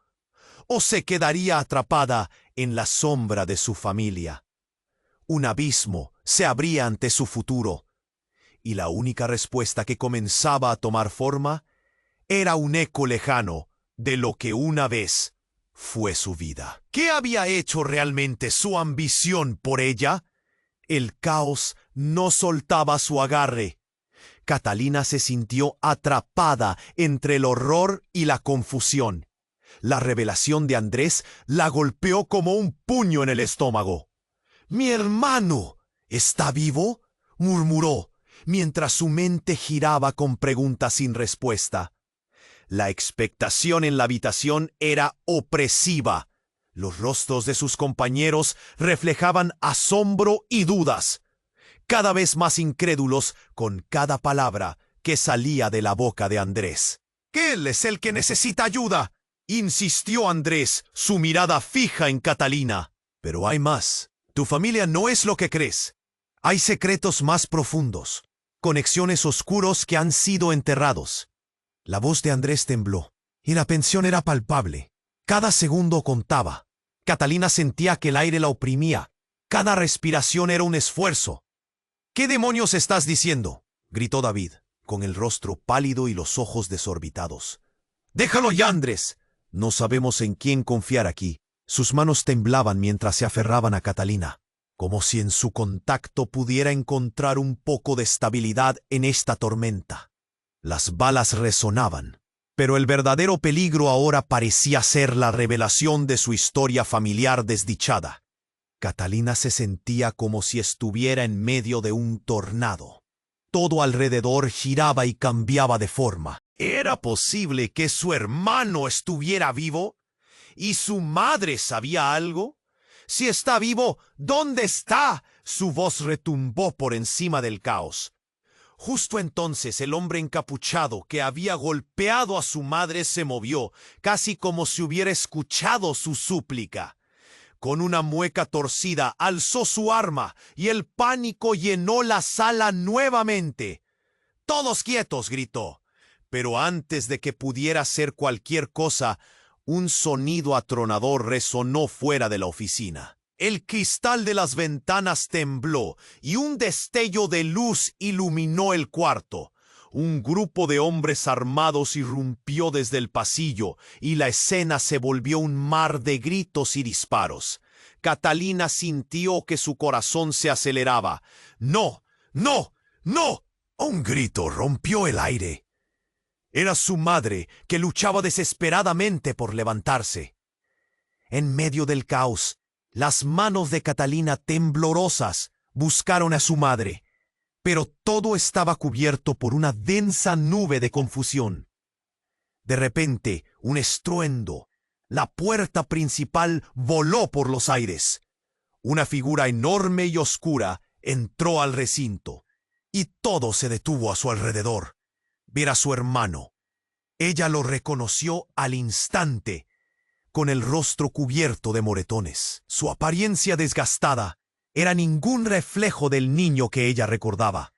¿O se quedaría atrapada en la sombra de su familia? Un abismo se abría ante su futuro, y la única respuesta que comenzaba a tomar forma era un eco lejano de lo que una vez fue su vida. ¿Qué había hecho realmente su ambición por ella? El caos no soltaba su agarre. Catalina se sintió atrapada entre el horror y la confusión. La revelación de Andrés la golpeó como un puño en el estómago. «¡Mi hermano! ¿Está vivo?», murmuró, mientras su mente giraba con preguntas sin respuesta. La expectación en la habitación era opresiva. Los rostros de sus compañeros reflejaban asombro y dudas, cada vez más incrédulos con cada palabra que salía de la boca de Andrés. «Él es el que necesita ayuda», insistió Andrés, su mirada fija en Catalina. «Pero hay más. Tu familia no es lo que crees. Hay secretos más profundos, conexiones oscuros que han sido enterrados». La voz de Andrés tembló, y la tensión era palpable. Cada segundo contaba. Catalina sentía que el aire la oprimía. Cada respiración era un esfuerzo. «¿Qué demonios estás diciendo?», gritó David, con el rostro pálido y los ojos desorbitados. «Déjalo ya, Andrés. No sabemos en quién confiar aquí». Sus manos temblaban mientras se aferraban a Catalina, como si en su contacto pudiera encontrar un poco de estabilidad en esta tormenta. Las balas resonaban, pero el verdadero peligro ahora parecía ser la revelación de su historia familiar desdichada. Catalina se sentía como si estuviera en medio de un tornado. Todo alrededor giraba y cambiaba de forma. ¿Era posible que su hermano estuviera vivo? ¿Y su madre sabía algo? Si está vivo, ¿dónde está? Su voz retumbó por encima del caos. Justo entonces el hombre encapuchado que había golpeado a su madre se movió, casi como si hubiera escuchado su súplica. Con una mueca torcida alzó su arma y el pánico llenó la sala nuevamente. «¡Todos quietos!», gritó. Pero antes de que pudiera hacer cualquier cosa, un sonido atronador resonó fuera de la oficina. El cristal de las ventanas tembló y un destello de luz iluminó el cuarto. Un grupo de hombres armados irrumpió desde el pasillo y la escena se volvió un mar de gritos y disparos. Catalina sintió que su corazón se aceleraba. «¡No! ¡No! ¡No!». Un grito rompió el aire. Era su madre, que luchaba desesperadamente por levantarse. En medio del caos, las manos de Catalina temblorosas buscaron a su madre, pero todo estaba cubierto por una densa nube de confusión. De repente, un estruendo. La puerta principal voló por los aires. Una figura enorme y oscura entró al recinto, y todo se detuvo a su alrededor. Ver a su hermano. Ella lo reconoció al instante, con el rostro cubierto de moretones. Su apariencia desgastada era ningún reflejo del niño que ella recordaba.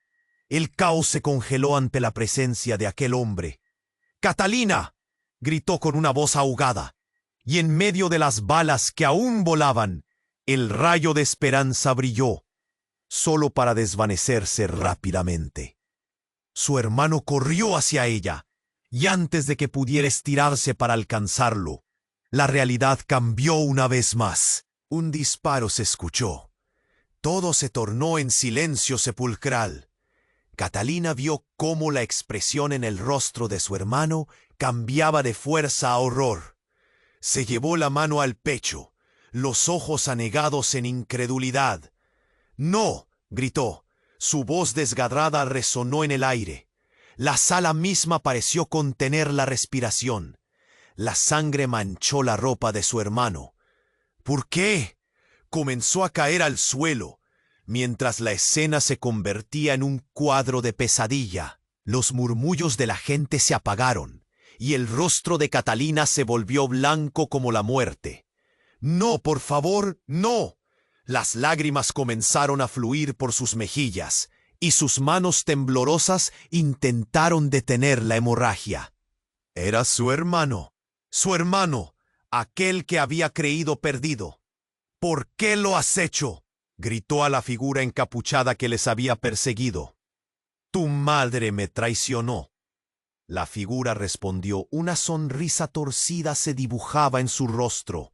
El caos se congeló ante la presencia de aquel hombre. «¡Catalina!», gritó con una voz ahogada, y en medio de las balas que aún volaban, el rayo de esperanza brilló, solo para desvanecerse rápidamente. Su hermano corrió hacia ella, y antes de que pudiera estirarse para alcanzarlo, la realidad cambió una vez más. Un disparo se escuchó. Todo se tornó en silencio sepulcral. Catalina vio cómo la expresión en el rostro de su hermano cambiaba de fuerza a horror. Se llevó la mano al pecho, los ojos anegados en incredulidad. «¡No!», gritó. Su voz desgarrada resonó en el aire. La sala misma pareció contener la respiración. La sangre manchó la ropa de su hermano. «¿Por qué?». Comenzó a caer al suelo, mientras la escena se convertía en un cuadro de pesadilla. Los murmullos de la gente se apagaron, y el rostro de Catalina se volvió blanco como la muerte. «¡No, por favor, no!». Las lágrimas comenzaron a fluir por sus mejillas, y sus manos temblorosas intentaron detener la hemorragia. Era su hermano, aquel que había creído perdido. «¿Por qué lo has hecho?», gritó a la figura encapuchada que les había perseguido. «Tu madre me traicionó». La figura respondió. Una sonrisa torcida se dibujaba en su rostro.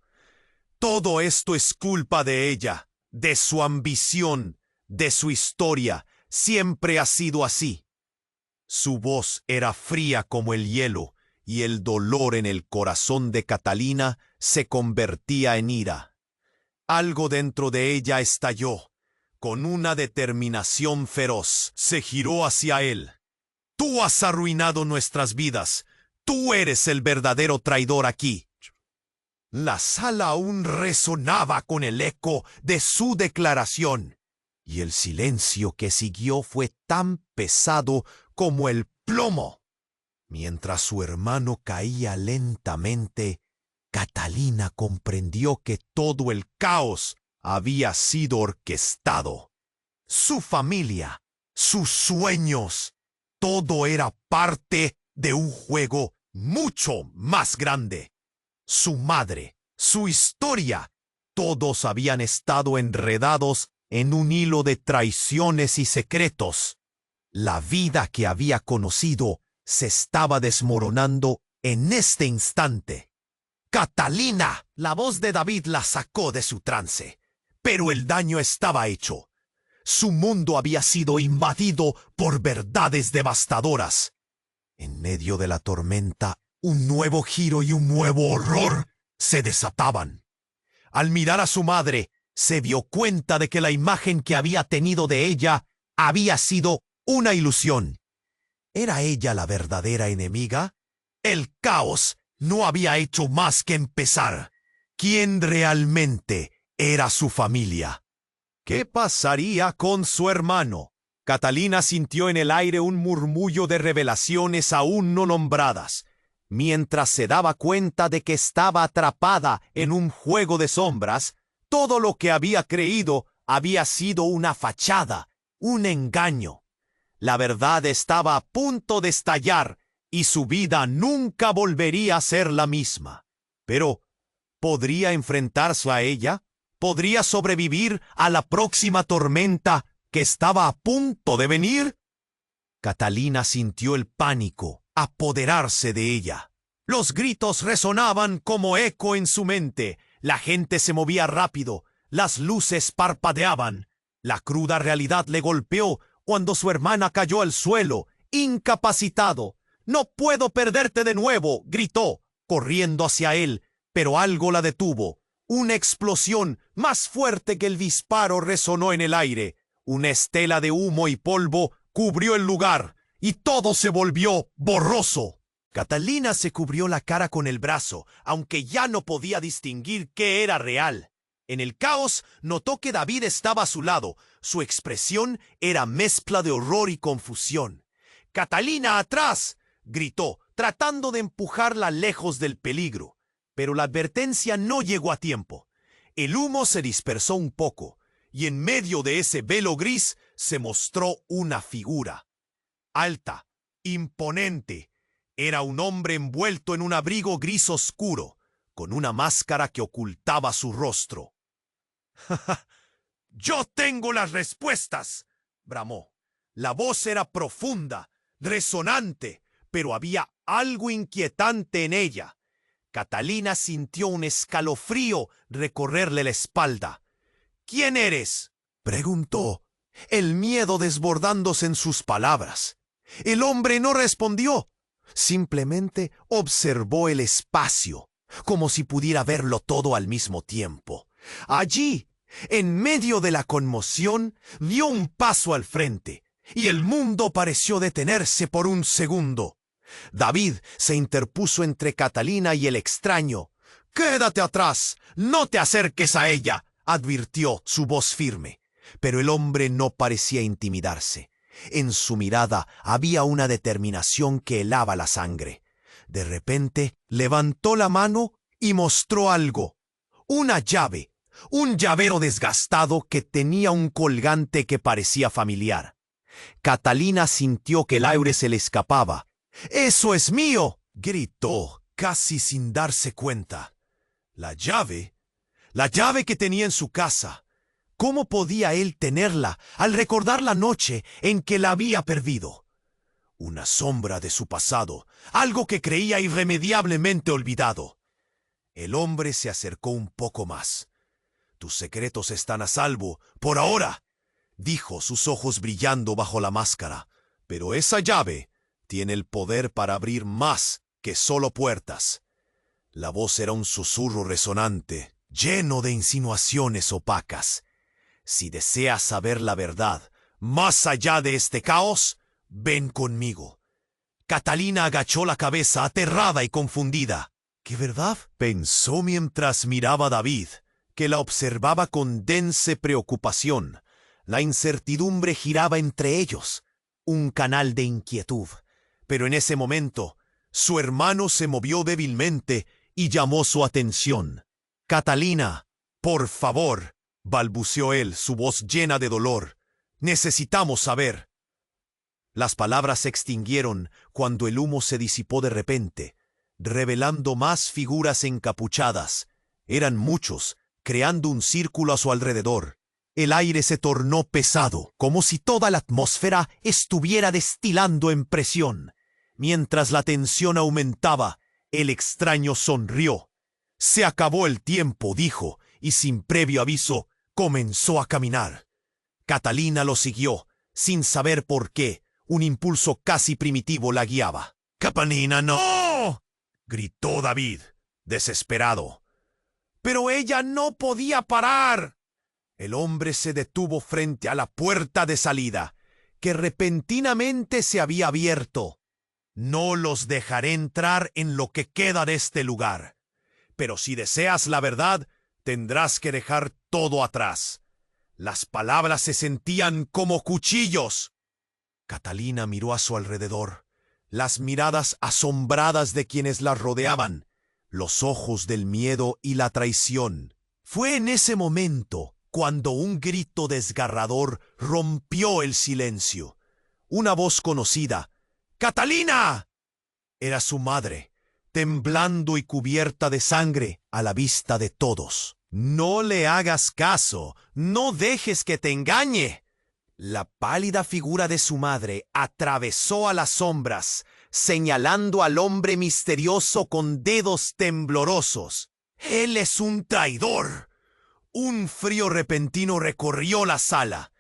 «Todo esto es culpa de ella, de su ambición, de su historia. Siempre ha sido así». Su voz era fría como el hielo, y el dolor en el corazón de Catalina se convertía en ira. Algo dentro de ella estalló. Con una determinación feroz, se giró hacia él. «Tú has arruinado nuestras vidas. Tú eres el verdadero traidor aquí». La sala aún resonaba con el eco de su declaración, y el silencio que siguió fue tan pesado como el plomo. Mientras su hermano caía lentamente, Catalina comprendió que todo el caos había sido orquestado. Su familia, sus sueños, todo era parte de un juego mucho más grande. Su madre, su historia, todos habían estado enredados en un hilo de traiciones y secretos. La vida que había conocido se estaba desmoronando en este instante. «¡Catalina!». La voz de David la sacó de su trance. Pero el daño estaba hecho. Su mundo había sido invadido por verdades devastadoras. En medio de la tormenta, un nuevo giro y un nuevo horror se desataban. Al mirar a su madre, se dio cuenta de que la imagen que había tenido de ella había sido una ilusión. ¿Era ella la verdadera enemiga? El caos no había hecho más que empezar. ¿Quién realmente era su familia? ¿Qué pasaría con su hermano? Catalina sintió en el aire un murmullo de revelaciones aún no nombradas, mientras se daba cuenta de que estaba atrapada en un juego de sombras. Todo lo que había creído había sido una fachada, un engaño. La verdad estaba a punto de estallar y su vida nunca volvería a ser la misma. Pero, ¿podría enfrentarse a ella? ¿Podría sobrevivir a la próxima tormenta que estaba a punto de venir? Catalina sintió el pánico apoderarse de ella. Los gritos resonaban como eco en su mente. La gente se movía rápido. Las luces parpadeaban. La cruda realidad le golpeó cuando su hermana cayó al suelo, incapacitado. «No puedo perderte de nuevo», gritó, corriendo hacia él, pero algo la detuvo. Una explosión más fuerte que el disparo resonó en el aire. Una estela de humo y polvo cubrió el lugar, y todo se volvió borroso. Catalina se cubrió la cara con el brazo, aunque ya no podía distinguir qué era real. En el caos notó que David estaba a su lado. Su expresión era mezcla de horror y confusión. «¡Catalina, atrás!», gritó, tratando de empujarla lejos del peligro. Pero la advertencia no llegó a tiempo. El humo se dispersó un poco, y en medio de ese velo gris se mostró una figura. Alta, imponente. Era un hombre envuelto en un abrigo gris oscuro, con una máscara que ocultaba su rostro. «Yo tengo las respuestas», bramó. La voz era profunda, resonante, pero había algo inquietante en ella. Catalina sintió un escalofrío recorrerle la espalda. «¿Quién eres?», preguntó, el miedo desbordándose en sus palabras. El hombre no respondió. Simplemente observó el espacio. como si pudiera verlo todo al mismo tiempo. Allí, en medio de la conmoción, dio un paso al frente, y el mundo pareció detenerse por un segundo. David se interpuso entre Catalina y el extraño. «¡Quédate atrás! ¡No te acerques a ella!», advirtió su voz firme. Pero el hombre no parecía intimidarse. En su mirada había una determinación que helaba la sangre. De repente, levantó la mano y mostró algo. Una llave, un llavero desgastado que tenía un colgante que parecía familiar. Catalina sintió que el aire se le escapaba. «¡Eso es mío!», gritó, casi sin darse cuenta. «¿La llave? La llave que tenía en su casa. ¿Cómo podía él tenerla al recordar la noche en que la había perdido? Una sombra de su pasado, algo que creía irremediablemente olvidado». El hombre se acercó un poco más. «Tus secretos están a salvo, por ahora», dijo, sus ojos brillando bajo la máscara. «Pero esa llave tiene el poder para abrir más que solo puertas». La voz era un susurro resonante, lleno de insinuaciones opacas. «Si deseas saber la verdad, más allá de este caos, ven conmigo». Catalina agachó la cabeza, aterrada y confundida. «¿Qué verdad?», pensó mientras miraba a David, que la observaba con densa preocupación. La incertidumbre giraba entre ellos, un canal de inquietud. Pero en ese momento, su hermano se movió débilmente y llamó su atención. «Catalina, por favor», balbuceó él, su voz llena de dolor. «Necesitamos saber». Las palabras se extinguieron cuando el humo se disipó de repente, revelando más figuras encapuchadas. Eran muchos, creando un círculo a su alrededor. El aire se tornó pesado, como si toda la atmósfera estuviera destilando en presión. Mientras la tensión aumentaba, el extraño sonrió. «Se acabó el tiempo», dijo, y sin previo aviso, comenzó a caminar. Catalina lo siguió, sin saber por qué. Un impulso casi primitivo la guiaba. «¡Catalina, no!», gritó David, desesperado. «Pero ella no podía parar». El hombre se detuvo frente a la puerta de salida, que repentinamente se había abierto. «No los dejaré entrar en lo que queda de este lugar. Pero si deseas la verdad, tendrás que dejar todo atrás». Las palabras se sentían como cuchillos. Catalina miró a su alrededor, las miradas asombradas de quienes la rodeaban, los ojos del miedo y la traición. Fue en ese momento cuando un grito desgarrador rompió el silencio. Una voz conocida. «¡Catalina!». Era su madre, temblando y cubierta de sangre a la vista de todos. «No le hagas caso, no dejes que te engañe». La pálida figura de su madre atravesó a las sombras, señalando al hombre misterioso con dedos temblorosos. «Él es un traidor». Un frío repentino recorrió la sala.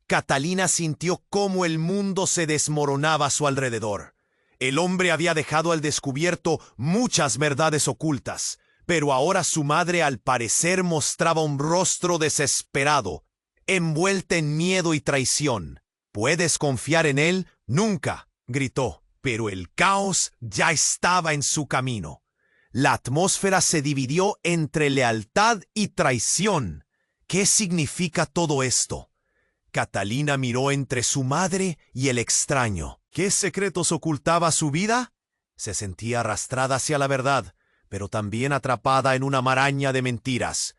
Catalina sintió cómo el mundo se desmoronaba a su alrededor. El hombre había dejado al descubierto muchas verdades ocultas, pero ahora su madre al parecer mostraba un rostro desesperado, envuelta en miedo y traición. «¿Puedes confiar en él?». «Nunca», gritó, pero el caos ya estaba en su camino. La atmósfera se dividió entre lealtad y traición. ¿Qué significa todo esto? Catalina miró entre su madre y el extraño. ¿Qué secretos ocultaba su vida? Se sentía arrastrada hacia la verdad, pero también atrapada en una maraña de mentiras.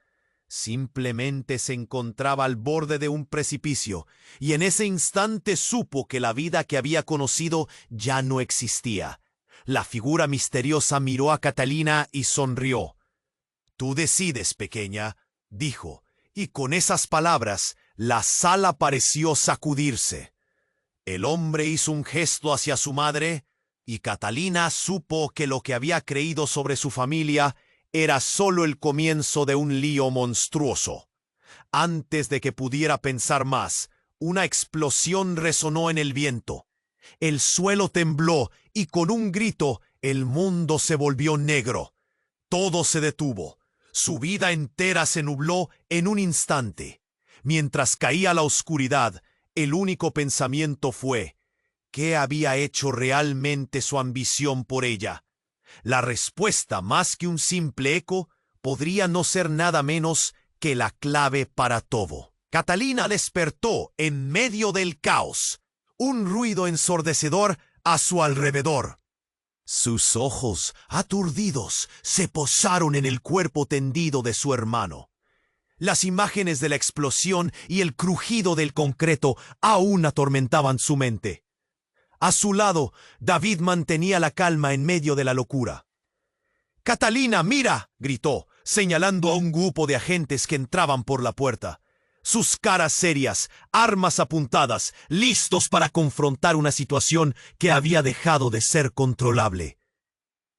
Simplemente se encontraba al borde de un precipicio, y en ese instante supo que la vida que había conocido ya no existía. La figura misteriosa miró a Catalina y sonrió. «Tú decides, pequeña», dijo, y con esas palabras la sala pareció sacudirse. El hombre hizo un gesto hacia su madre, y Catalina supo que lo que había creído sobre su familia era solo el comienzo de un lío monstruoso. Antes de que pudiera pensar más, una explosión resonó en el viento. El suelo tembló y con un grito el mundo se volvió negro. Todo se detuvo. Su vida entera se nubló en un instante. Mientras caía la oscuridad, el único pensamiento fue: ¿qué había hecho realmente su ambición por ella? La respuesta, más que un simple eco, podría no ser nada menos que la clave para todo. Catalina despertó en medio del caos, un ruido ensordecedor a su alrededor. Sus ojos, aturdidos, se posaron en el cuerpo tendido de su hermano. Las imágenes de la explosión y el crujido del concreto aún atormentaban su mente. A su lado, David mantenía la calma en medio de la locura. «¡Catalina, mira!», gritó, señalando a un grupo de agentes que entraban por la puerta. Sus caras serias, armas apuntadas, listos para confrontar una situación que había dejado de ser controlable.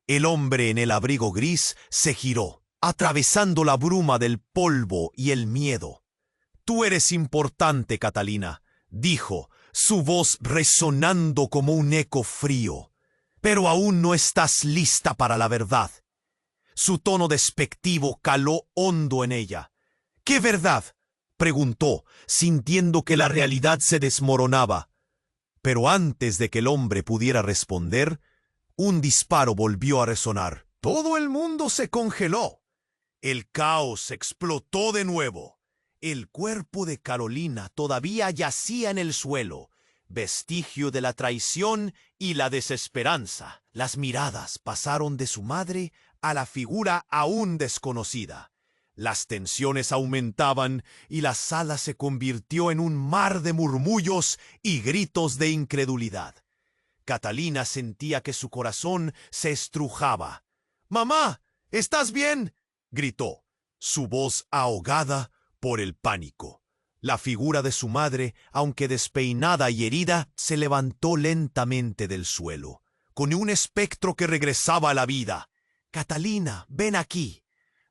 El hombre en el abrigo gris se giró, atravesando la bruma del polvo y el miedo. «Tú eres importante, Catalina», dijo, su voz resonando como un eco frío. «Pero aún no estás lista para la verdad». Su tono despectivo caló hondo en ella. «¿Qué verdad?», preguntó, sintiendo que la realidad se desmoronaba. Pero antes de que el hombre pudiera responder, un disparo volvió a resonar. Todo el mundo se congeló. El caos explotó de nuevo. El cuerpo de Carolina todavía yacía en el suelo, vestigio de la traición y la desesperanza. Las miradas pasaron de su madre a la figura aún desconocida. Las tensiones aumentaban y la sala se convirtió en un mar de murmullos y gritos de incredulidad. Catalina sentía que su corazón se estrujaba. «¡Mamá! ¿Estás bien?», gritó, su voz ahogada por el pánico. La figura de su madre, aunque despeinada y herida, se levantó lentamente del suelo, con un espectro que regresaba a la vida. «Catalina, ven aquí».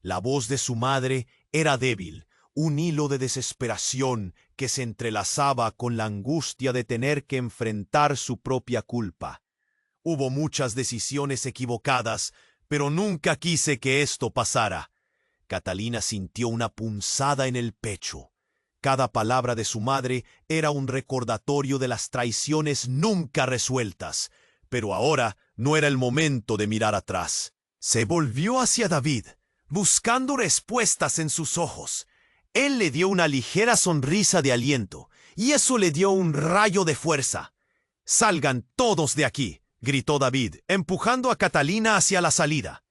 La voz de su madre era débil, un hilo de desesperación que se entrelazaba con la angustia de tener que enfrentar su propia culpa. Hubo muchas decisiones equivocadas, pero nunca quise que esto pasara. Catalina sintió una punzada en el pecho. Cada palabra de su madre era un recordatorio de las traiciones nunca resueltas, pero ahora no era el momento de mirar atrás. Se volvió hacia David, buscando respuestas en sus ojos. Él le dio una ligera sonrisa de aliento, y eso le dio un rayo de fuerza. «Salgan todos de aquí», gritó David, empujando a Catalina hacia la salida.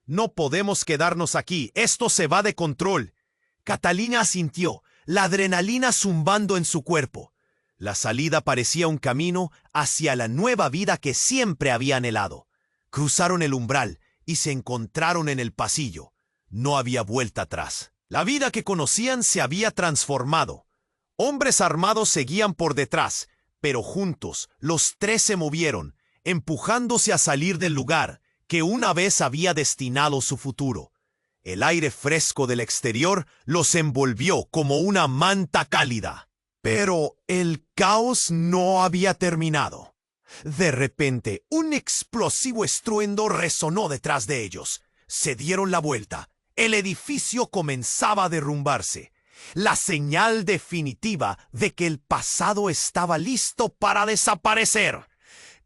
«No podemos quedarnos aquí, esto se va de control». Catalina asintió, la adrenalina zumbando en su cuerpo. La salida parecía un camino hacia la nueva vida que siempre había anhelado. Cruzaron el umbral y se encontraron en el pasillo. No había vuelta atrás. La vida que conocían se había transformado. Hombres armados seguían por detrás, pero juntos los tres se movieron, empujándose a salir del lugar que una vez había destinado su futuro. El aire fresco del exterior los envolvió como una manta cálida. Pero el caos no había terminado. De repente, un explosivo estruendo resonó detrás de ellos. Se dieron la vuelta. El edificio comenzaba a derrumbarse. La señal definitiva de que el pasado estaba listo para desaparecer.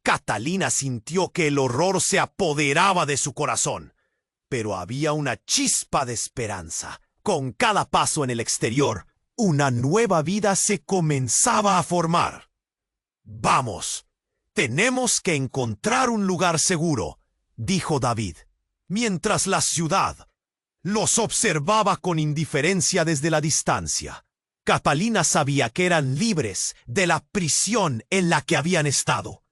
Catalina sintió que el horror se apoderaba de su corazón. Pero había una chispa de esperanza. Con cada paso en el exterior, una nueva vida se comenzaba a formar. «Vamos. Tenemos que encontrar un lugar seguro», dijo David, mientras la ciudad los observaba con indiferencia desde la distancia. Catalina sabía que eran libres de la prisión en la que habían estado,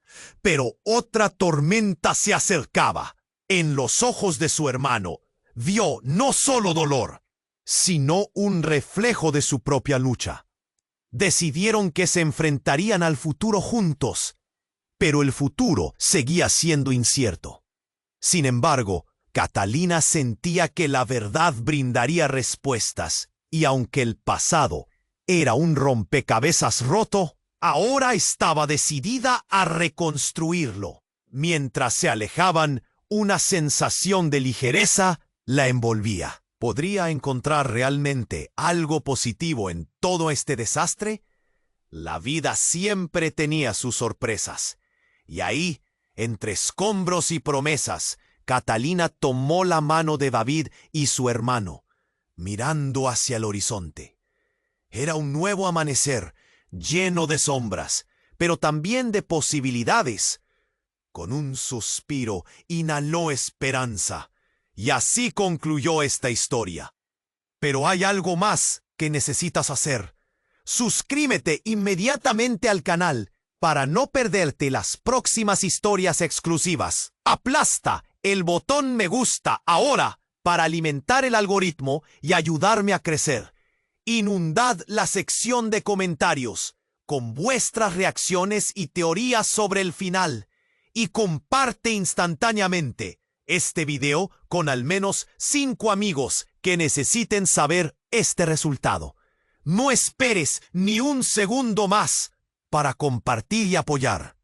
pero otra tormenta se acercaba. En los ojos de su hermano vio no solo dolor, sino un reflejo de su propia lucha. Decidieron que se enfrentarían al futuro juntos, pero el futuro seguía siendo incierto. Sin embargo, Catalina sentía que la verdad brindaría respuestas, y aunque el pasado era un rompecabezas roto, ahora estaba decidida a reconstruirlo. Mientras se alejaban, Una sensación de ligereza la envolvía. ¿Podría encontrar realmente algo positivo en todo este desastre? La vida siempre tenía sus sorpresas. Y ahí, entre escombros y promesas, Catalina tomó la mano de David y su hermano, mirando hacia el horizonte. Era un nuevo amanecer, lleno de sombras, pero también de posibilidades. Con un suspiro inhaló esperanza, y así concluyó esta historia. Pero hay algo más que necesitas hacer. Suscríbete inmediatamente al canal para no perderte las próximas historias exclusivas. Aplasta el botón me gusta ahora para alimentar el algoritmo y ayudarme a crecer. Inundad la sección de comentarios con vuestras reacciones y teorías sobre el final. Y comparte instantáneamente este video con al menos 5 amigos que necesiten saber este resultado. No esperes ni un segundo más para compartir y apoyar.